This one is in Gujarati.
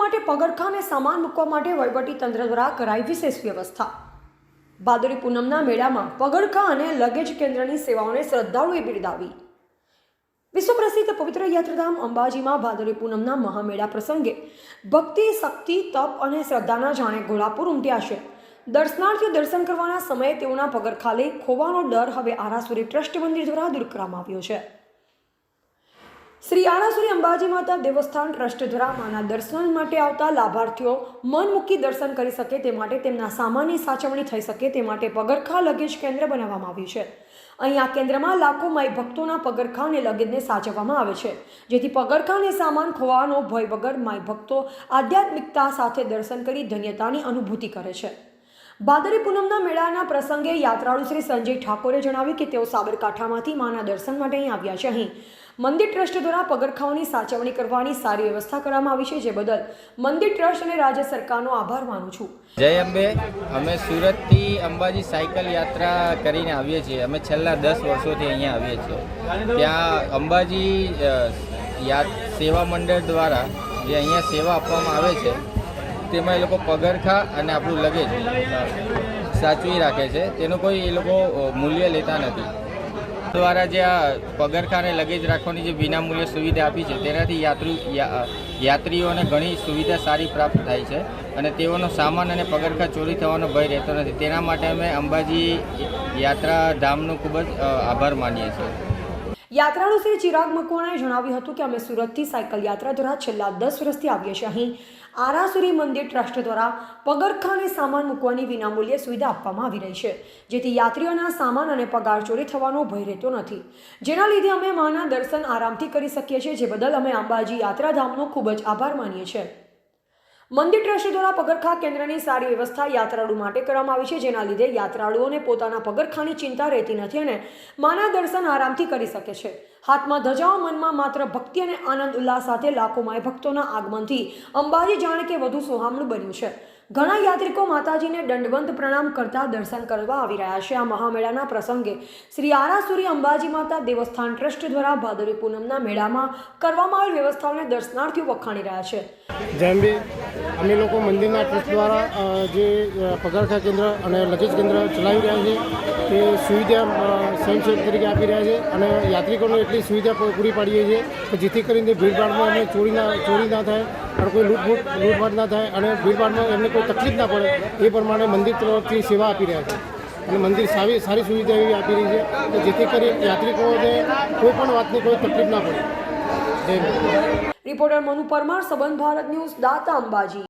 માટે પગરખાં અને સામાન મૂકવા માટે વહીવટી તંત્ર દ્વારા કરાઈ વિશેષ વ્યવસ્થા। ભાદરવી પૂનમના મેળામાં પગરખાં અને લગેજ કેન્દ્રની સેવાઓને શ્રદ્ધાળુએ બિરદાવી। વિશ્વ પ્રસિદ્ધ પવિત્ર યાત્રાધામ અંબાજીમાં ભાદરવી પૂનમના મહામેળા પ્રસંગે ભક્તિ, શક્તિ, તપ અને શ્રદ્ધાના જાણે ઘોડાપુર ઉમટ્યા છે। દર્શનાર્થીઓ દર્શન કરવાના સમયે તેઓના પગરખાં લઈ ખોવાનો ડર હવે આરાસુરી ટ્રસ્ટ મંદિર દ્વારા દૂર કરવામાં આવ્યો છે। શ્રી આરાસુરી અંબાજી માતા દેવસ્થાન ટ્રસ્ટ દ્વારા માના દર્શન માટે આવતા લાભાર્થીઓ મન મૂકી દર્શન કરી શકે તે માટે તેમના સામાનની સાચવણી થઈ શકે તે માટે પગરખાં લગેજ કેન્દ્ર બનાવવામાં આવ્યું છે। અહીં આ કેન્દ્રમાં લાખો માઈ ભક્તોના પગરખાં અને લગેજને સાચવવામાં આવે છે, જેથી પગરખાં અને સામાન ખોવાનો ભય વગર માઈ ભક્તો આધ્યાત્મિકતા સાથે દર્શન કરી ધન્યતાની અનુભૂતિ કરે છે। ભાદરવી પૂનમના મેળાના પ્રસંગે યાત્રાળુ શ્રી સંજય ઠાકોરે જણાવ્યું કે તેઓ સાબરકાંઠામાંથી માના દર્શન માટે અહીં આવ્યા છે। અહીં મંદિર ટ્રસ્ટ દ્વારા પગરખાંઓની સાચવણી કરવાની સારી વ્યવસ્થા કરવામાં આવી છે, જે બદલ મંદિર ટ્રસ્ટ અને રાજ્ય સરકારનો આભાર માનું છું। જય અંબે। અમે સુરતથી અંબાજી સાયકલ યાત્રા કરીને આવીએ છીએ। અમે છેલ્લા 10 વર્ષોથી અહીંયા આવીએ છીએ। ત્યાં અંબાજી સેવા મંડળ દ્વારા જે અહીંયા સેવા આપવામાં આવે છે તેમાં એ લોકો પગરખાં અને આપણું લગેજ સાચવી રાખે છે। તેનું કોઈ એ લોકો મૂલ્ય લેતા નથી। દ્વારા જે આ પગરખાં અને લગેજ રાખવાની જે વિનામૂલ્ય સુવિધા આપી છે તેનાથી યાત્રીઓને ઘણી સુવિધા સારી પ્રાપ્ત થાય છે અને તેઓનો સામાન અને પગરખાં ચોરી થવાનો ભય રહેતો નથી। તેના માટે અમે અંબાજી યાત્રાધામનો ખૂબ જ આભાર માનીએ છીએ। યાત્રાળુ શ્રી ચિરાગ મકવાણાએ જણાવ્યું હતું કે અમે સુરતથી સાયકલ યાત્રા દ્વારા છેલ્લા 10 વર્ષથી આવીએ છીએ। અહીં આરાસુરી મંદિર ટ્રસ્ટ દ્વારા પગરખાં અને સામાન મૂકવાની વિનામૂલ્યે સુવિધા આપવામાં આવી રહી છે, જેથી યાત્રીઓના સામાન અને પગાર ચોરી થવાનો ભય રહેતો નથી, જેના લીધે અમે માના દર્શન આરામથી કરી શકીએ છીએ, જે બદલ અમે અંબાજી યાત્રાધામનો ખૂબ જ આભાર માનીએ છીએ। મંદિર ટ્રસ્ટ દ્વારા પગરખાં કેન્દ્રની સારી વ્યવસ્થા યાત્રાળુ માટે કરવામાં આવી છે, જેના લીધે યાત્રાળુઓને પોતાના પગરખાંની ચિંતા રહેતી નથી અને માના દર્શન આરામથી કરી શકે છે। હાથમાં ધજાઓ, મનમાં માત્ર ભક્તિ અને આનંદ ઉલ્લાસ સાથે લાખો માય ભક્તોના આગમનથી અંબાજી જાણે કે વધુ સોહામણું બન્યું છે। ઘણા યાત્રિકો માતાજીને દંડવત પ્રણામ કરતા દર્શન કરવા આવી રહ્યા છે। આ મહામેળાના પ્રસંગે શ્રી આરાસુરી અંબાજી માતા દેવસ્થાન ટ્રસ્ટ દ્વારા ભાદરવી પૂનમના મેળામાં કરવામાં આવેલ વ્યવસ્થાઓને દર્શનાર્થીઓ વખાણી રહ્યા છે। જય અંબે। અમે લોકો મંદિરના ટ્રસ્ટ દ્વારા જે પગરખાં કેન્દ્ર અને લગેજ કેન્દ્ર ચલાવી રહ્યા છે તે સુવિધા સ્વયંસેવક તરીકે આપી રહ્યા છે અને યાત્રિકોને એટલી સુવિધા પૂરી પાડીએ છીએ કે જેથી કરીને ભીડભાડમાં એમને ચોરી ના થાય અને કોઈ લૂંટફાટ ના થાય અને ભીડભાડમાં એમને કોઈ તકલીફ ના પડે એ પ્રમાણે મંદિર તરફથી સેવા આપી રહ્યા છે અને મંદિર સારી સુવિધા એવી આપી રહી છે કે જેથી કરી યાત્રિકોને કોઈ પણ વાતની કોઈ તકલીફ ના પડે। રિપોર્ટર મનુ પરમાર, સંબંધ ભારત ન્યૂઝ, દાતા, અંબાજી।